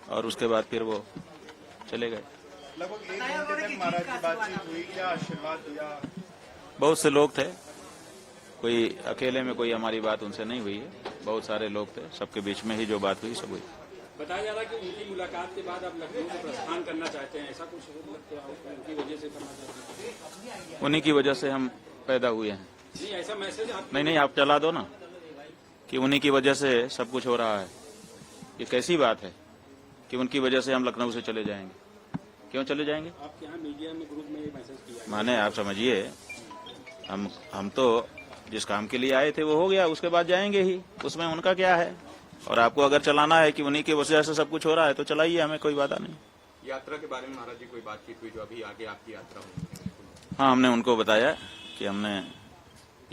और उसके बाद फिर वो चले गए। लगभग 1 घंटे तक महाराज की बातचीत हुई, क्या आशीर्वाद दिया? बहुत से लोग थे, कोई अकेले में कोई हमारी बात उनसे नहीं हुई है, बहुत सारे लोग थे, सबके बीच में ही जो बात हुई सब हुई। बताया जा रहा है कि उनकी मुलाकात के बाद आप लखनऊ से प्रस्थान करना चाहते हैं, ऐसा कुछ लगता है उनकी वजह से करना चाहते हैं? उन्हीं की वजह से हम पैदा हुए हैं। जी, ऐसा मैसेज आप नहीं, आप चला दो ना कि उन्हीं की वजह से सब कुछ हो रहा है। ये कैसी बात है कि उनकी वजह से हम लखनऊ से चले जाएंगे? क्यों चले जाएंगे? आपके यहाँ मीडिया में ग्रुप में ये मैसेज किया माने आप समझिए, हम तो जिस काम के लिए आए थे वो हो गया, उसके बाद जाएंगे ही, उसमें उनका क्या है। और आपको अगर चलाना है कि उन्हीं की वजह से सब कुछ हो रहा है तो चलाइए, हमें कोई बाधा नहीं। यात्रा के बारे में महाराज जी कोई बातचीत हुई जो अभी आगे आपकी यात्रा होगी? हाँ, हमने उनको बताया कि हमने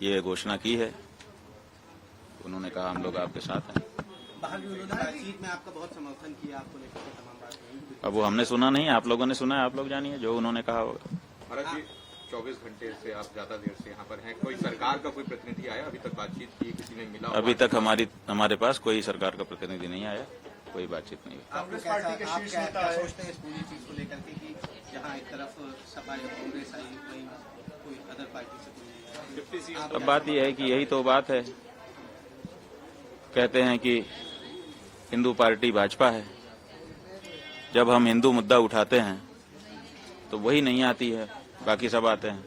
ये घोषणा की है, उन्होंने कहा हम लोग आपके साथ हैं। बाहर भी उन्होंने बातचीत में आपका बहुत समर्थन किया, आपको लेकर के तमाम बात। अब वो हमने सुना नहीं, आप लोगों ने सुना है, आप लोग जानिए जो उन्होंने कहा होगा। महाराज जी 24 घंटे से आप ज्यादा देर से यहाँ पर हैं, कोई सरकार का कोई प्रतिनिधि आया अभी तक? बातचीत की, किसी ने मिला? अभी तक हमारे पास कोई सरकार का प्रतिनिधि नहीं आया, कोई बातचीत नहीं हुई। कांग्रेस पार्टी के शीर्ष नेता क्या है। सोचते हैं इस पूरी चीज को लेकर के कि जहाँ एक तरफ सपा या कांग्रेस आई, वहीं कोई अदर पार्टी से कोई? अब बात यह है कि यही तो बात है, कहते हैं कि हिंदू पार्टी भाजपा है, जब हम हिंदू मुद्दा उठाते हैं तो वही नहीं आती है, बाकी सब आते हैं।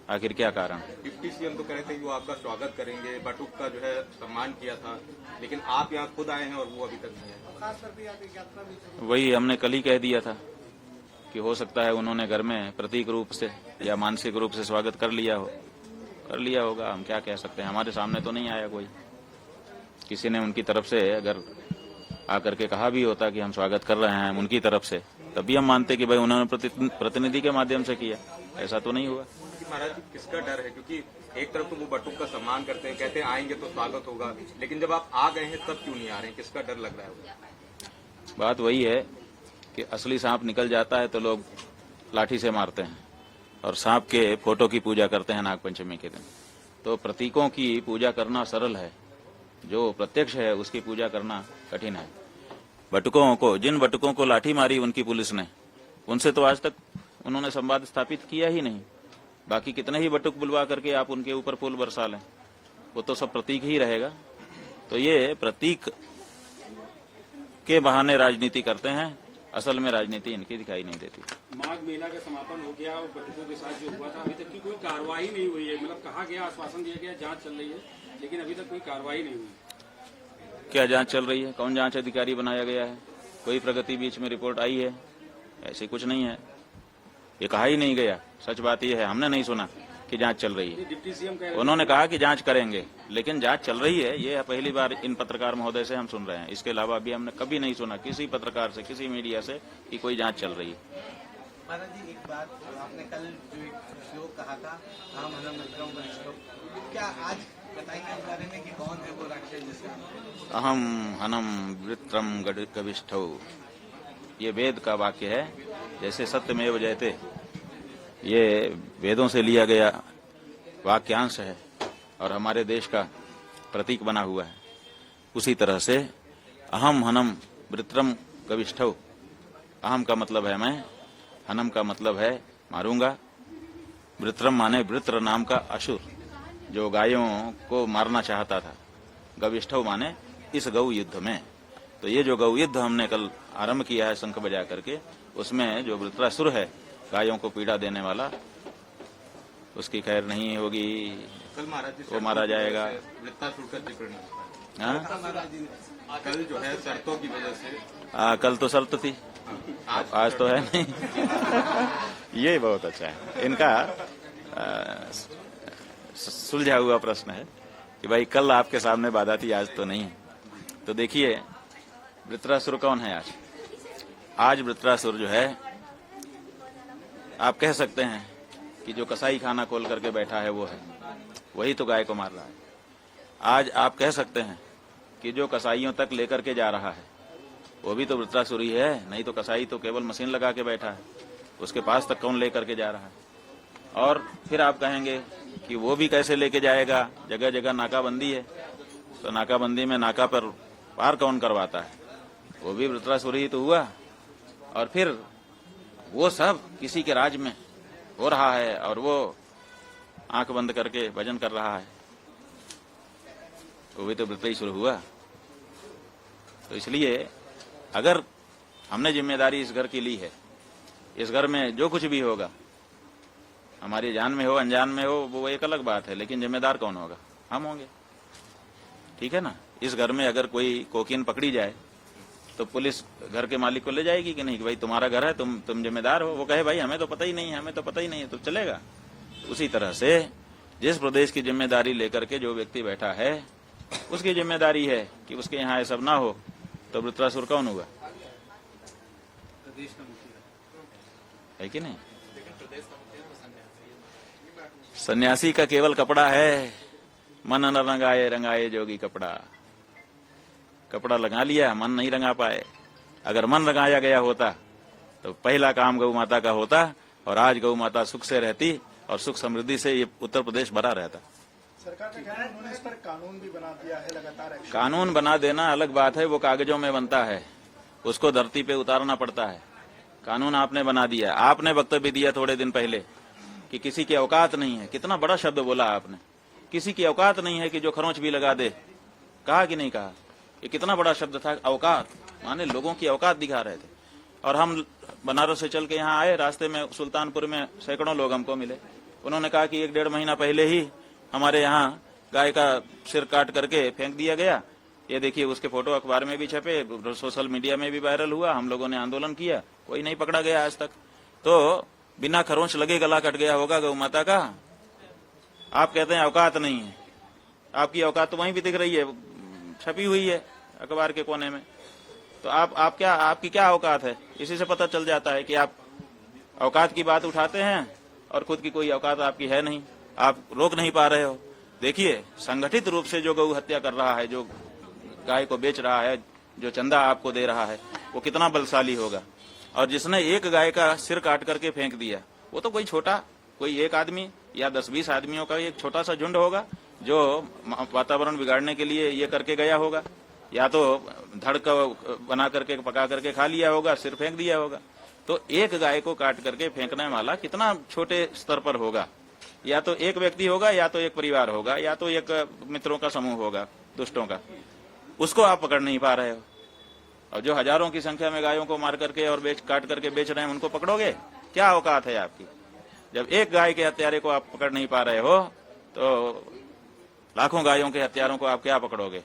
आखिर क्या कारण? डिप्टी सीएम तो कह रहे थे कि वो आपका स्वागत करेंगे, बटुक का जो है सम्मान किया था, लेकिन आप यहाँ खुद आए हैं और वो अभी तक नहीं आए। वही हमने कल ही कह दिया था कि हो सकता है उन्होंने घर में प्रतीक रूप से या मानसिक रूप से स्वागत कर लिया होगा, हम क्या कह सकते हैं। हमारे सामने तो नहीं आया कोई, किसी ने उनकी तरफ से अगर आकर के कहा भी होता कि हम स्वागत कर रहे हैं उनकी तरफ से, तब भी हम मानते कि भाई उन्होंने प्रतिनिधि के माध्यम से किया, ऐसा तो नहीं हुआ। महाराज जी किसका डर है? क्योंकि एक तरफ तो वो बटुक का सम्मान करते हैं, कहते हैं आएंगे तो स्वागत होगा, लेकिन जब आप आ गए हैं तब क्यों नहीं आ रहे हैं? किसका डर लग रहा है? बात वही है कि असली सांप निकल जाता है तो लोग लाठी से मारते हैं और सांप के फोटो की पूजा करते हैं नागपंचमी के दिन। तो प्रतीकों की पूजा करना सरल है, जो प्रत्यक्ष है उसकी पूजा करना कठिन है। जिन बटुकों को लाठी मारी उनकी पुलिस ने, उनसे तो आज तक उन्होंने संवाद स्थापित किया ही नहीं। बाकी कितने ही बटुक बुलवा करके आप उनके ऊपर फूल बरसा लें, वो तो सब प्रतीक ही रहेगा। तो ये प्रतीक के बहाने राजनीति करते हैं, असल में राजनीति इनकी दिखाई नहीं देती। माघ मेला का समापन हो गया और बटुकों के साथ जो हुआ था, अभी तक की कोई कार्रवाई नहीं हुई है। मतलब कहा गया, आश्वासन दिया गया, जांच चल रही है, लेकिन अभी तक कोई कार्रवाई नहीं हुई। क्या जांच चल रही है? कौन जांच अधिकारी बनाया गया है? कोई प्रगति बीच में रिपोर्ट आई है? ऐसी कुछ नहीं है, ये कहा ही नहीं गया। सच बात यह है, हमने नहीं सुना कि जांच चल रही है। डिप्टी सीएम कह उन्होंने कहा कि जांच करेंगे, लेकिन जांच चल रही है ये पहली बार इन पत्रकार महोदय से हम सुन रहे हैं। इसके अलावा भी हमने कभी नहीं सुना किसी पत्रकार से, किसी मीडिया से कि कोई जांच चल रही है। महाराज जी एक बात, आपने कल जो एक श्लोक कहा था, हम हनम विक्रम श्लोक, क्या आज बताएंगे इस बारे में कि कौन है वो राक्षस जिसका? अहम हनम वृत्रम कविष्ठौ, ये वेद का वाक्य है। जैसे सत्यमेव जयते ये वेदों से लिया गया वाक्यांश है और हमारे देश का प्रतीक बना हुआ है, उसी तरह से अहम हनम वृत्रम कविष्ठौ, अहम का मतलब है मैं, हनम का मतलब है मारूंगा, वृत्रम माने वृत्र नाम का असुर जो गायों को मारना चाहता था, गविष्ठौ माने इस गौ युद्ध में। तो ये जो गौ युद्ध हमने कल आरंभ किया है शंख बजा करके, उसमें जो वृत्रासुर है गायों को पीड़ा देने वाला, उसकी खैर नहीं होगी, कल महाराज जी वो मारा जाएगा। वृत्तासुर का जिक्र नहीं हुआ। हाँ, कल जो है शर्तों की वजह से, कल तो शर्त थी, आज तो है नहीं। ये बहुत अच्छा है, इनका सुलझा हुआ प्रश्न है कि भाई कल आपके सामने बाधा थी, आज तो नहीं। तो देखिए वृत्रासुर कौन है आज? आज वृत्रासुर जो है, आप कह सकते हैं कि जो कसाई खाना खोल करके बैठा है वो है, वही तो गाय को मार रहा है। आज आप कह सकते हैं कि जो कसाईयों तक लेकर के जा रहा है वो भी तो वृत्रासुर ही है, नहीं तो कसाई तो केवल मशीन लगा के बैठा है, उसके पास तक कौन लेकर के जा रहा है। और फिर आप कहेंगे कि वो भी कैसे लेके जाएगा, जगह जगह नाकाबंदी है, तो नाकाबंदी में नाका पर पार कौन करवाता है? वो भी वृत्रासुर ही तो हुआ। और फिर वो सब किसी के राज में हो रहा है और वो आंख बंद करके भजन कर रहा है, वो भी तो वृत्रासुर हुआ। तो इसलिए अगर हमने जिम्मेदारी इस घर की ली है, इस घर में जो कुछ भी होगा, हमारी जान में हो अनजान में हो, वो एक अलग बात है, लेकिन जिम्मेदार कौन होगा? हम होंगे, ठीक है ना। इस घर में अगर कोई कोकीन पकड़ी जाए तो पुलिस घर के मालिक को ले जाएगी कि नहीं कि भाई तुम्हारा घर है, तुम जिम्मेदार हो। वो कहे भाई हमें तो पता ही नहीं है, हमें तो पता ही नहीं है, तो चलेगा। उसी तरह से जिस प्रदेश की जिम्मेदारी लेकर के जो व्यक्ति बैठा है, उसकी जिम्मेदारी है कि उसके यहाँ ये सब ना हो। तो वृत्रासुर कौन हुआ? प्रदेश का मुखिया है कि नहीं? सन्यासी का केवल कपड़ा है, मन न रंगाए रंगाए जोगी कपड़ा। कपड़ा लगा लिया, मन नहीं रंगा पाए। अगर मन रंगाया गया होता तो पहला काम गौ माता का होता, और आज गौ माता सुख से रहती और सुख समृद्धि से ये उत्तर प्रदेश भरा रहता। सरकार का कहना है उन्होंने इस पर कानून भी बना दिया है, लगातार एक्शन। कानून बना देना अलग बात है, वो कागजों में बनता है, उसको धरती पे उतारना पड़ता है। कानून आपने बना दिया। आपने वक्तव्य दिया थोड़े दिन पहले कि किसी की औकात नहीं है। कितना बड़ा शब्द बोला आपने, किसी की औकात नहीं है कि जो खरोंच भी लगा दे। कहा कि नहीं कहा? ये कितना बड़ा शब्द था, औकात। माने लोगों की औकात दिखा रहे थे। और हम बनारस से चल के यहाँ आए, रास्ते में सुल्तानपुर में सैकड़ों लोग हमको मिले। उन्होंने कहा कि 1-1.5 महीना पहले ही हमारे यहाँ गाय का सिर काट करके फेंक दिया गया। ये देखिए, उसके फोटो अखबार में भी छपे, सोशल मीडिया में भी वायरल हुआ। हम लोगों ने आंदोलन किया, कोई नहीं पकड़ा गया आज तक। तो बिना खरोंच लगे गला कट गया होगा गौ माता का। आप कहते हैं औकात नहीं है। आपकी औकात तो वहीं भी दिख रही है, छपी हुई है अखबार के कोने में। तो आप क्या, आपकी क्या औकात है? इसी से पता चल जाता है कि आप औकात की बात उठाते हैं और खुद की कोई औकात आपकी है नहीं, आप रोक नहीं पा रहे हो। देखिए, संगठित रूप से जो गौ हत्या कर रहा है, जो गाय को बेच रहा है, जो चंदा आपको दे रहा है, वो कितना बलशाली होगा। और जिसने एक गाय का सिर काट करके फेंक दिया, वो तो कोई एक आदमी या 10-20 आदमियों का एक छोटा सा झुंड होगा जो वातावरण बिगाड़ने के लिए ये करके गया होगा, या तो धड़ का बना करके पका करके खा लिया होगा, सिर फेंक दिया होगा। तो एक गाय को काट करके फेंकने वाला कितना छोटे स्तर पर होगा। या तो एक व्यक्ति होगा, या तो एक परिवार होगा, या तो एक मित्रों का समूह होगा, दुष्टों का। उसको आप पकड़ नहीं पा रहे हो। और जो हजारों की संख्या में गायों को मार करके और काट करके बेच रहे हैं, उनको पकड़ोगे? क्या औकात है आपकी? जब एक गाय के हत्यारे को आप पकड़ नहीं पा रहे हो, तो लाखों गायों के हत्यारों को आप क्या पकड़ोगे?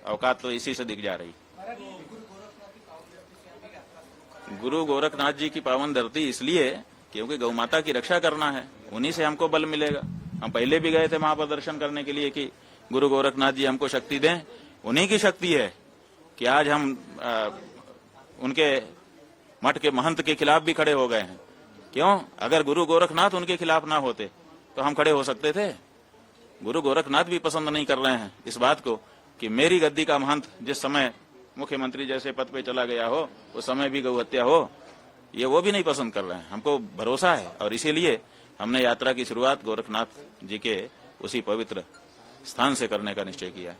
औकात तो इसी से दिख जा रही। गुरु गोरखनाथ जी की पावन धरती इसलिए क्योंकि गौ माता की रक्षा करना है, उन्हीं से हमको बल मिलेगा। हम पहले भी गए थे वहां पर दर्शन करने के लिए कि गुरु गोरखनाथ जी हमको शक्ति दें। उन्हीं की शक्ति है कि आज हम उनके मठ के महंत के खिलाफ भी खड़े हो गए हैं। क्यों? अगर गुरु गोरखनाथ उनके खिलाफ ना होते तो हम खड़े हो सकते थे। गुरु गोरखनाथ भी पसंद नहीं कर रहे हैं इस बात को कि मेरी गद्दी का महंत जिस समय मुख्यमंत्री जैसे पद पे चला गया हो, उस समय भी गौ हत्या हो, ये वो भी नहीं पसंद कर रहे हैं। हमको भरोसा है और इसीलिए हमने यात्रा की शुरुआत गोरखनाथ जी के उसी पवित्र स्थान से करने का निश्चय किया।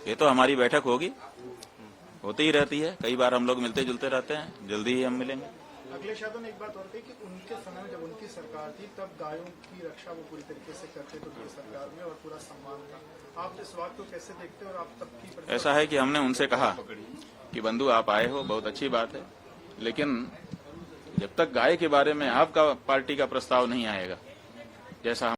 ये तो हमारी बैठक होगी, होती ही रहती है। कई बार हम लोग मिलते जुलते रहते हैं, जल्दी ही हम मिलेंगे। अखिलेश यादव ने एक बात और कही कि उनके समय में जब उनकी सरकार थी तब गायों की रक्षा वो पूरी तरीके से करते थे पूरी सरकार में, और पूरा सम्मान था। आप इस बात को कैसे देखते हैं? और आप तब की ऐसा है कि हमने उनसे कहा कि बंधु आप आए हो, बहुत अच्छी बात है, लेकिन जब तक गाय के बारे में आपका पार्टी का प्रस्ताव नहीं आएगा, जैसा